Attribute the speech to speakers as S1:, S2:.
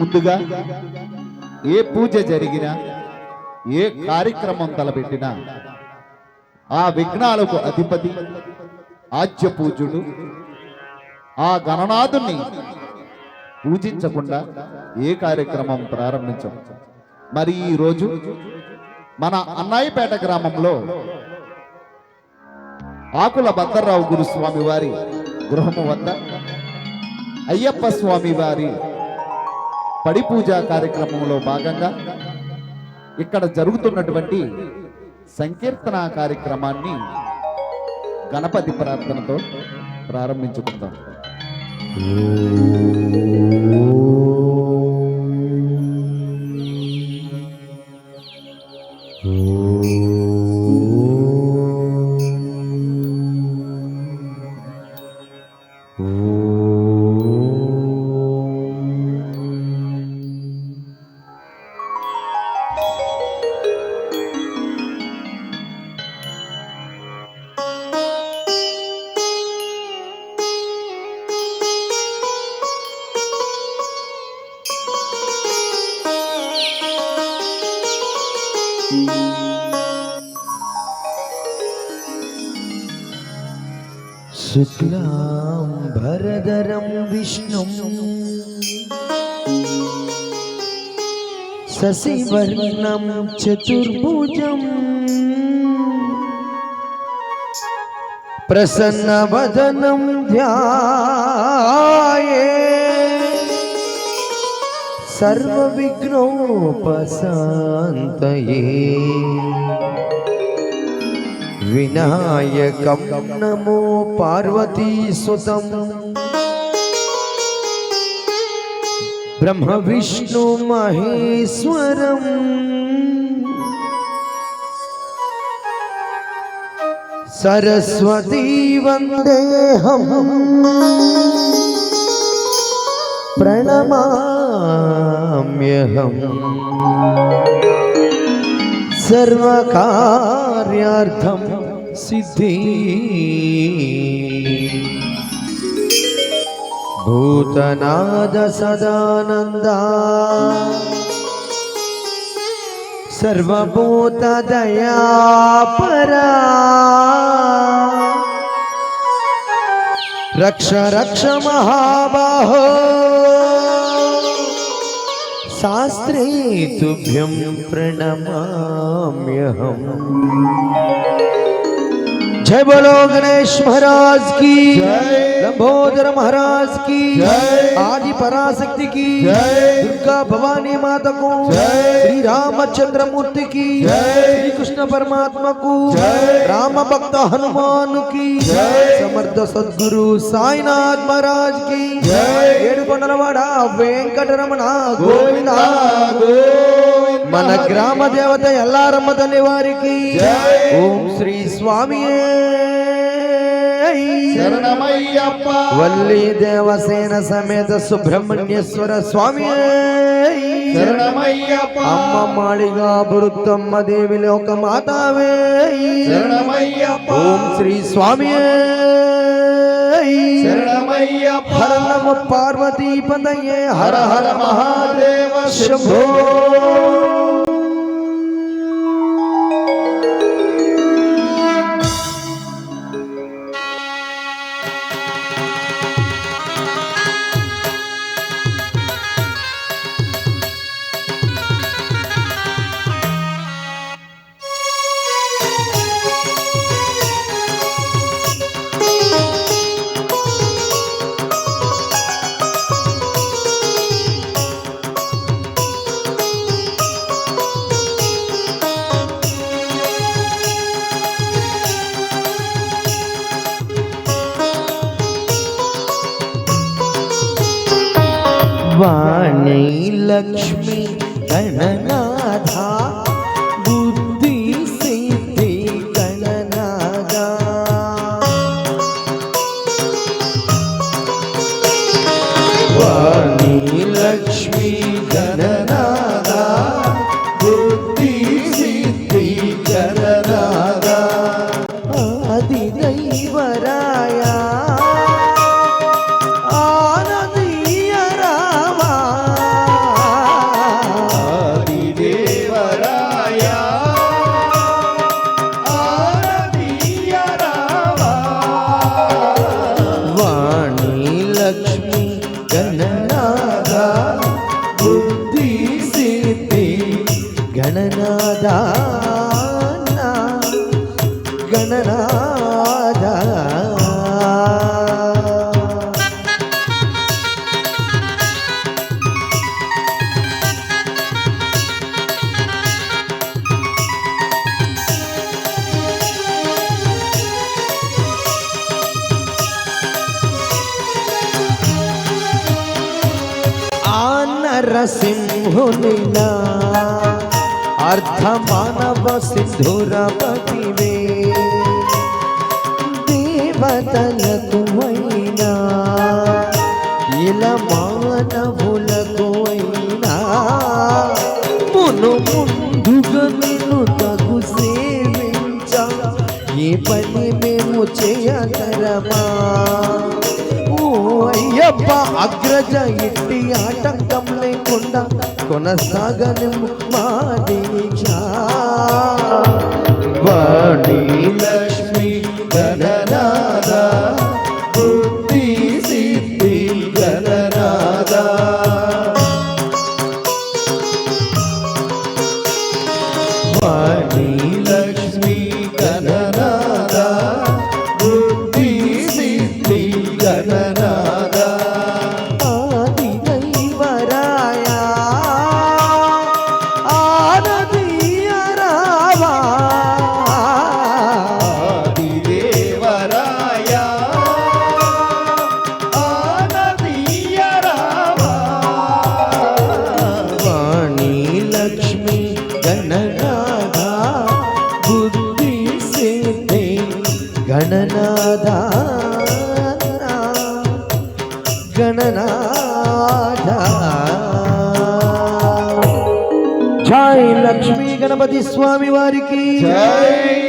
S1: ముందుగా ఏ పూజ జరిగినా ఏ కార్యక్రమం తలపెట్టినా ఆ విఘ్నాలకు అధిపతి ఆద్య పూజుడు ఆ గణనాథుని పూజించకుండా ఏ కార్యక్రమం ప్రారంభించం. మరి ఈరోజు మన అన్నాయిపేట గ్రామంలో ఆకుల భద్రరావు గురుస్వామి వారి గృహము వద్ద అయ్యప్ప స్వామి వారి పడి పూజా కార్యక్రమంలో భాగంగా ఇక్కడ జరుగుతున్నటువంటి సంకీర్తన కార్యక్రమాన్ని గణపతి ప్రార్థనతో ప్రారంభించుకుందాం.
S2: శుక్లాం భరధరం విష్ణుం శశివర్ణం చతుర్భుజం ప్రసన్నవదనం ధ్యాయే సర్వవిఘ్నోపశాంతయే వినాయకం నమో పార్వతీసుతం బ్రహ్మ విష్ణు మహేశ్వరం సరస్వతీ వందేహం ప్రణమామ్యహం సర్వకార్యార్థం సిద్ధి భూతనాద సదానంద సర్వభూత దయాపరా రక్ష రక్ష మహాబాహో శాస్త్రే తుభ్యం ప్రణమామ్యహం. जय बोलो गणेश महाराज की जय, लंबोदर महाराज की जय, आदि पराशक्ति की जय, दुर्गा भवानी माता को जय, श्री रामचंद्र मूर्ति की जय, श्री कृष्ण परमात्मा को जय, राम भक्त हनुमान की जय, समर्थ सद्गुरु साईनाथ महाराज की जय, ఏడుకొండలవాడా వెంకటరమణ గోవిందా గోవిందా. మన గ్రామ దేవత ఎల్లారమ్మ తల్లి వారికి జై. ఓం శ్రీ స్వామియే
S1: శరణమయ్యప్ప.
S2: వల్లి దేవసేన సమేత సుబ్రహ్మణ్యేశ్వర స్వామి
S1: శరణమయ్యప్ప.
S2: అమ్మ మాళిగా బృత్తమ్మ దేవి లోక మాతావే
S1: శరణమయ్యప్ప.
S2: ఓం శ్రీ స్వామి
S1: శరణమయ్యప్ప.
S2: హర నమ పార్వతీ పదయే హర హర మహాదేవ శంభో. वाणी लक्ष्मी गणनाथा बुद्धि सिद्धि गणनादा. वाणी लक्ष्मी गणनादा बुद्धि सिद्धि गणनादा. आदि दैवराया గణనాథ నరసింహునిలా అర్ధమానవ సింధురపతివే దేవతలకు అయినా ఇలా మానవులకు అయినా మును ముందుగా నిన్ను తగు సేవించ ఏ పని మేము చేయగలమా అయ్యప్ప అగ్రజ ఇట్టి ఆటంకం లేకుండా కొనసాగని మా దీక్ష
S1: వాణి లక్ష్మి గణనాద బుద్ధి సిద్ధి గణనాద వాణి లక్ష్మి గణనాద బుద్ధి సిద్ధి గణనాద
S2: ఆది దైవరాయ ఆనదీయ రావా
S1: దేవరాయ ఆనదీయ రావా
S2: వాణి లక్ష్మి గణనాథ బుద్ధి సిద్ధి గణనాథ గణనాథ జై లక్ష్మీ గణపతి స్వామి వారికి
S1: జై